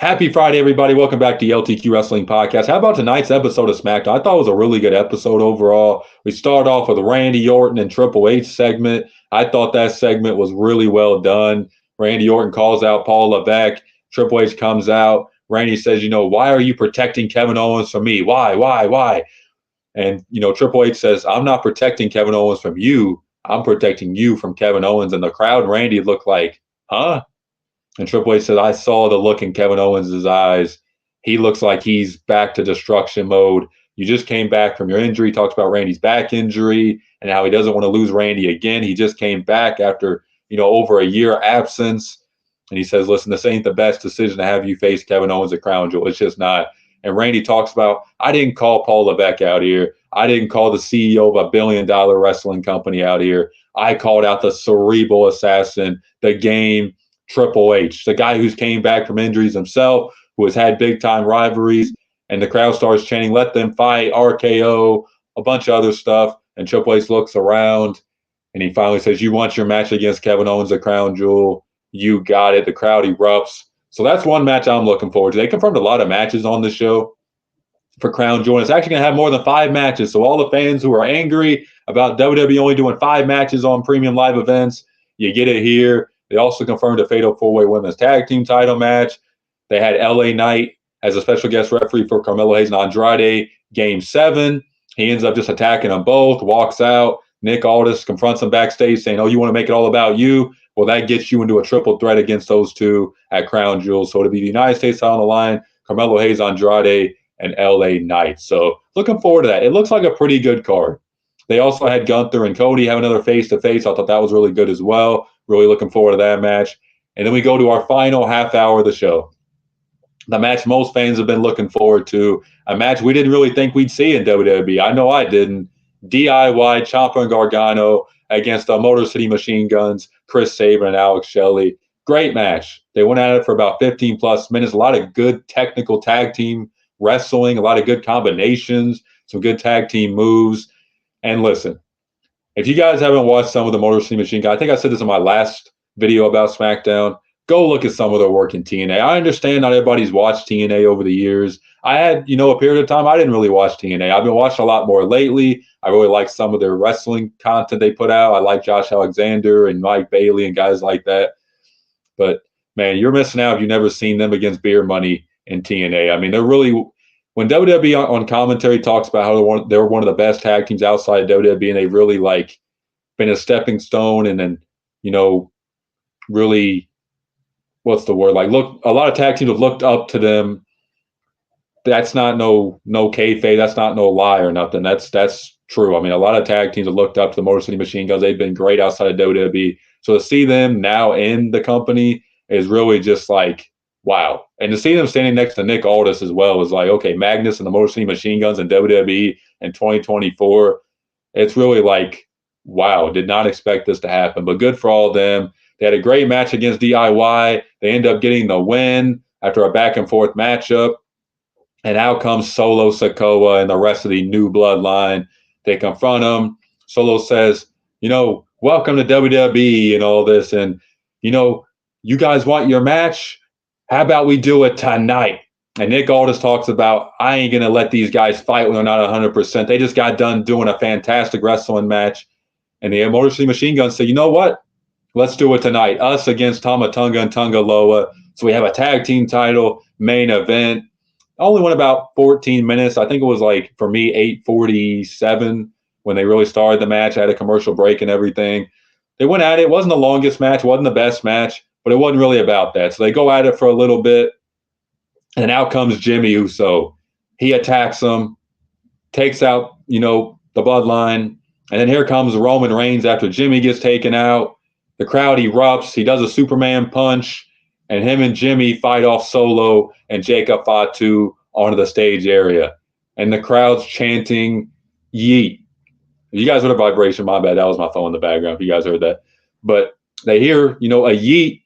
Happy Friday, everybody. Welcome back to the LTQ Wrestling Podcast. How about tonight's episode of Smackdown? I thought it was a really good episode overall. We start off with a Randy Orton and Triple H segment. I thought that segment was really well done. Randy Orton calls out Paul Levesque. Triple H comes out. Randy says, why are you protecting Kevin Owens from me? Why? And, Triple H says, I'm not protecting Kevin Owens from you. I'm protecting you from Kevin Owens. And the crowd, Randy looked like, huh? And Triple H said, I saw the look in Kevin Owens' eyes. He looks like he's back to destruction mode. You just came back from your injury. He talks about Randy's back injury and how he doesn't want to lose Randy again. He just came back after, over a year absence. And he says, listen, this ain't the best decision to have you face Kevin Owens at Crown Jewel. It's just not. And Randy talks about, I didn't call Paul Levesque out here. I didn't call the CEO of a billion-dollar wrestling company out here. I called out the cerebral assassin, the game, Triple H, the guy who's came back from injuries himself, who has had big-time rivalries, and the crowd starts chanting, let them fight, RKO, a bunch of other stuff. And Triple H looks around, and he finally says, you want your match against Kevin Owens at Crown Jewel? You got it. The crowd erupts. So that's one match I'm looking forward to. They confirmed a lot of matches on the show for Crown Jewel. It's actually going to have more than 5 matches. So all the fans who are angry about WWE only doing 5 matches on premium live events, you get it here. They also confirmed a Fatal 4-Way Women's Tag Team title match. They had LA Knight as a special guest referee for Carmelo Hayes and Andrade Game 7. He ends up just attacking them both, walks out. Nick Aldis confronts him backstage saying, you want to make it all about you? Well, that gets you into a triple threat against those two at Crown Jewel. So it'll be the United States on the line, Carmelo Hayes, Andrade, and LA Knight. So looking forward to that. It looks like a pretty good card. They also had Gunther and Cody have another face-to-face. I thought that was really good as well. Really looking forward to that match. And then we go to our final half hour of the show. The match most fans have been looking forward to. A match we didn't really think we'd see in WWE. I know I didn't. DIY, Ciampa and Gargano against the Motor City Machine Guns, Chris Sabin and Alex Shelley. Great match. They went at it for about 15-plus minutes. A lot of good technical tag team wrestling, a lot of good combinations, some good tag team moves. And listen, if you guys haven't watched some of the Motor City Machine Guns, I think I said this in my last video about SmackDown, go look at some of their work in TNA. I understand not everybody's watched TNA over the years. I had, a period of time I didn't really watch TNA. I've been watching a lot more lately. I really like some of their wrestling content they put out. I like Josh Alexander and Mike Bailey and guys like that. But, man, you're missing out if you've never seen them against Beer Money in TNA. I mean, they're really – when WWE on commentary talks about how they're one of the best tag teams outside of WWE, and they've really been a stepping stone, and then really, what's the word? Look, a lot of tag teams have looked up to them. That's not no kayfabe. That's not no lie or nothing. That's true. I mean, a lot of tag teams have looked up to the Motor City Machine Guns. They've been great outside of WWE. So to see them now in the company is really just wow. And to see them standing next to Nick Aldis as well is okay, Magnus and the Motor City Machine Guns in WWE in 2024, it's really wow, did not expect this to happen. But good for all of them. They had a great match against DIY. They end up getting the win after a back-and-forth matchup. And out comes Solo Sikoa and the rest of the new bloodline. They confront him. Solo says, welcome to WWE and all this. And, you guys want your match? How about we do it tonight? And Nick Aldis talks about, I ain't going to let these guys fight when they're not 100%. They just got done doing a fantastic wrestling match. And the Motor City Machine Guns say, you know what? Let's do it tonight. Us against Tama Tonga and Tonga Loa. So we have a tag team title main event. Only went about 14 minutes. I think it was for me, 8:47 when they really started the match. I had a commercial break and everything. They went at it. It wasn't the longest match. Wasn't the best match. But it wasn't really about that. So they go at it for a little bit, and out comes Jey Uso. He attacks them, takes out, the bloodline, and then here comes Roman Reigns after Jimmy gets taken out. The crowd erupts. He does a Superman punch, and him and Jimmy fight off Solo and Jacob Fatu onto the stage area. And the crowd's chanting, yeet. You guys heard a vibration, my bad. That was my phone in the background if you guys heard that. But they hear, a yeet,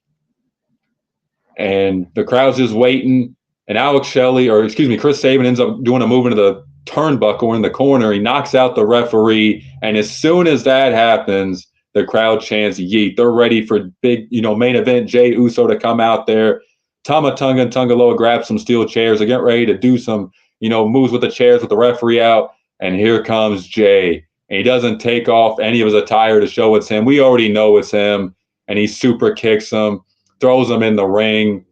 and the crowd's just waiting. And Chris Sabin ends up doing a move into the turnbuckle in the corner. He knocks out the referee. And as soon as that happens, the crowd chants yeet. They're ready for big, main event Jey Uso to come out there Tama Tonga and Tungaloa grab some steel chairs. They get ready to do some, moves with the chairs with the referee out. And here comes Jey. And he doesn't take off any of his attire to show it's him. We already know it's him. And he super kicks him, throws him in the ring.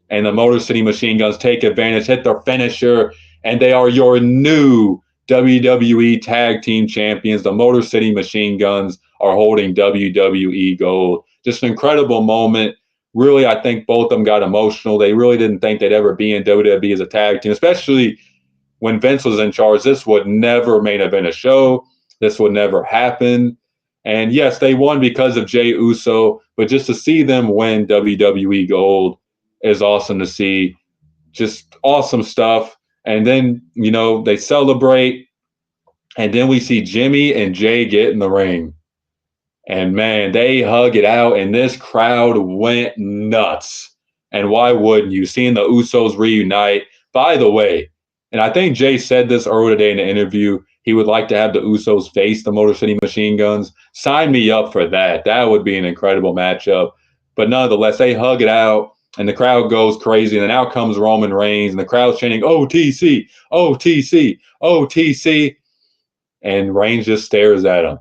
And the Motor City Machine Guns take advantage, hit their finisher. And they are your new WWE Tag Team Champions. The Motor City Machine Guns are holding WWE Gold. Just an incredible moment. Really, I think both of them got emotional. They really didn't think they'd ever be in WWE as a tag team, especially when Vince was in charge. This would never main event a show. This would never happen. And yes, they won because of Jey Uso, but just to see them win WWE Gold is awesome to see. Just awesome stuff. And then, they celebrate. And then we see Jimmy and Jey get in the ring. And man, they hug it out, and this crowd went nuts. And why wouldn't you? Seeing the Usos reunite. By the way, and I think Jey said this earlier today in the interview, he would like to have the Usos face the Motor City Machine Guns. Sign me up for that. That would be an incredible matchup. But nonetheless, they hug it out, and the crowd goes crazy. And then out comes Roman Reigns, and the crowd's chanting, OTC, OTC, OTC. And Reigns just stares at him.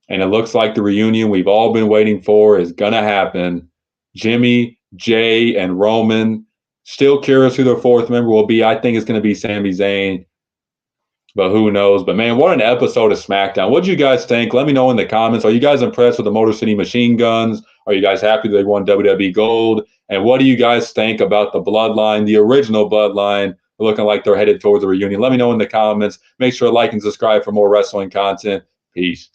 And it looks like the reunion we've all been waiting for is going to happen. Jimmy, Jey, and Roman. Still curious who their fourth member will be. I think it's going to be Sami Zayn. But who knows? But man, what an episode of SmackDown. What do you guys think? Let me know in the comments. Are you guys impressed with the Motor City Machine Guns? Are you guys happy they won WWE Gold? And what do you guys think about the Bloodline, the original Bloodline, looking like they're headed towards a reunion? Let me know in the comments. Make sure to like and subscribe for more wrestling content. Peace.